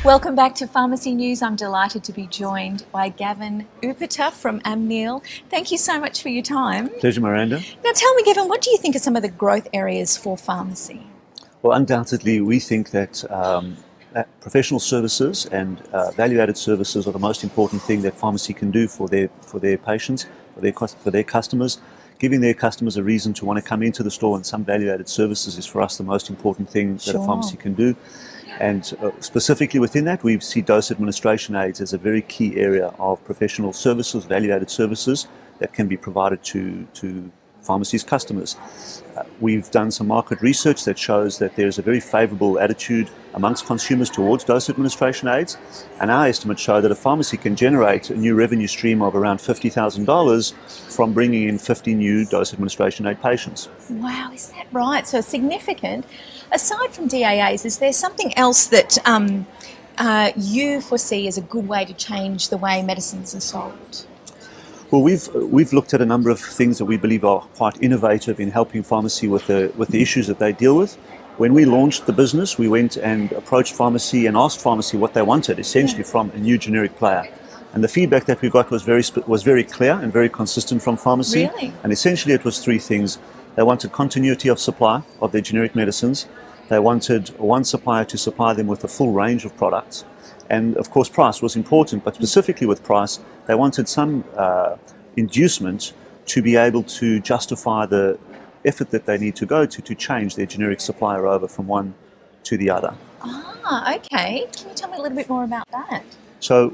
Welcome back to Pharmacy News. I'm delighted to be joined by Gavin Upiter from Amneal. Thank you so much for your time. Pleasure, Miranda. Now tell me, Gavin, what do you think are some of the growth areas for pharmacy? Well, undoubtedly, we think that professional services and value-added services are the most important thing that pharmacy can do for their patients, for their customers. Giving their customers a reason to want to come into the store, and some value-added services is for us the most important thing that a pharmacy can do. And specifically within that, we see dose administration aids as a very key area of professional services, value-added services that can be provided to pharmacies' customers. We've done some market research that shows that there's a very favourable attitude amongst consumers towards dose administration aids, and our estimates show that a pharmacy can generate a new revenue stream of around $50,000 from bringing in 50 new dose administration aid patients. Wow, is that right? So significant. Aside from DAAs, is there something else that you foresee as a good way to change the way medicines are sold? Well, we've looked at a number of things that we believe are quite innovative in helping pharmacy with the issues that they deal with. When we launched the business, we went and approached pharmacy and asked pharmacy what they wanted, essentially from a new generic player. And the feedback that we got was very clear and very consistent from pharmacy. Really? And essentially it was three things. They wanted continuity of supply of their generic medicines. They wanted one supplier to supply them with a full range of products. And of course price was important, but specifically with price, they wanted some inducement to be able to justify the effort that they need to go to change their generic supplier over from one to the other. Ah, okay. Can you tell me a little bit more about that? So,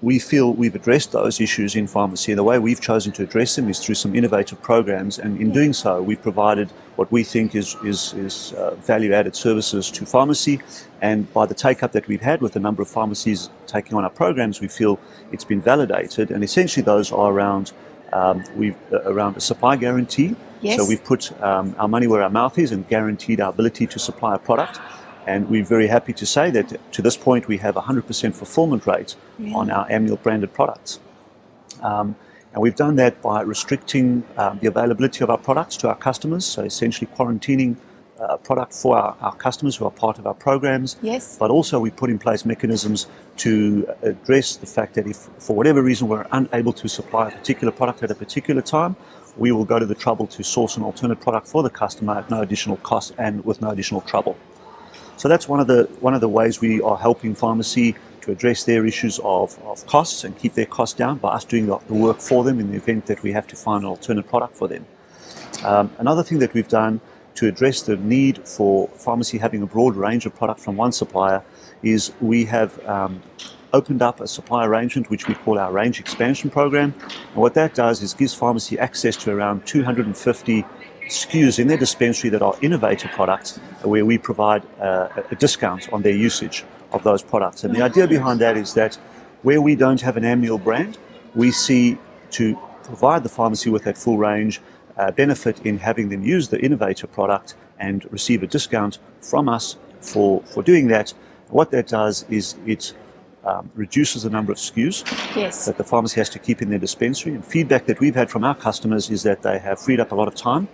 we feel we've addressed those issues in pharmacy. The way we've chosen to address them is through some innovative programs, and in doing so, we've provided what we think is value-added services to pharmacy. And by the take-up that we've had with a number of pharmacies taking on our programs, we feel it's been validated. And essentially, those are around around a supply guarantee. Yes. So we've put our money where our mouth is and guaranteed our ability to supply a product. And we're very happy to say that to this point we have a 100% fulfillment rate on our Amneal branded products. And we've done that by restricting the availability of our products to our customers, so essentially quarantining product for our customers who are part of our programs. Yes. But also we put in place mechanisms to address the fact that if for whatever reason we're unable to supply a particular product at a particular time, we will go to the trouble to source an alternate product for the customer at no additional cost and with no additional trouble. So that's one of the ways we are helping pharmacy to address their issues of costs and keep their costs down by us doing the work for them in the event that we have to find an alternate product for them. Another thing that we've done to address the need for pharmacy having a broad range of products from one supplier is we have opened up a supply arrangement which we call our range expansion program. And what that does is gives pharmacy access to around 250 SKUs in their dispensary that are innovative products where we provide a discount on their usage of those products. And the idea behind that is that where we don't have an Amneal brand, we see to provide the pharmacy with that full range benefit in having them use the innovative product and receive a discount from us for doing that. What that does is it reduces the number of SKUs that the pharmacy has to keep in their dispensary. And feedback that we've had from our customers is that they have freed up a lot of time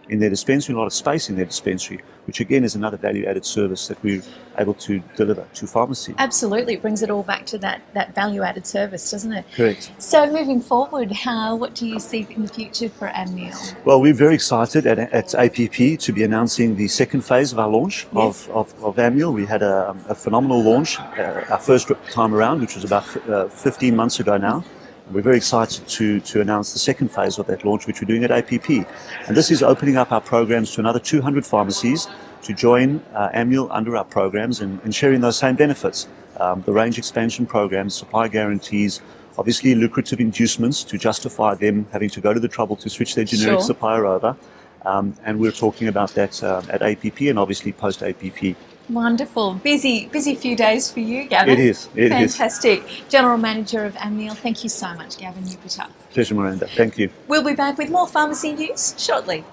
in their dispensary, a lot of space in their dispensary, which again is another value-added service that we're able to deliver to pharmacy. Absolutely, it brings it all back to that value-added service, doesn't it? Correct. So moving forward, what do you see in the future for Amneal? Well, we're very excited at APP to be announcing the second phase of our launch of Amneal. We had a phenomenal launch, our first time around, which was about 15 months ago now. We're very excited to announce the second phase of that launch, which we're doing at APP. And this is opening up our programs to another 200 pharmacies to join Amneal under our programs and sharing those same benefits. The range expansion programs, supply guarantees, obviously lucrative inducements to justify them having to go to the trouble to switch their generic supplier over. And we're talking about that at APP and obviously post-APP. Wonderful. Busy few days for you, Gavin. It is. Fantastic. General Manager of Amneal, thank you so much, Gavin Upiter. Pleasure, Miranda. Thank you. We'll be back with more pharmacy news shortly.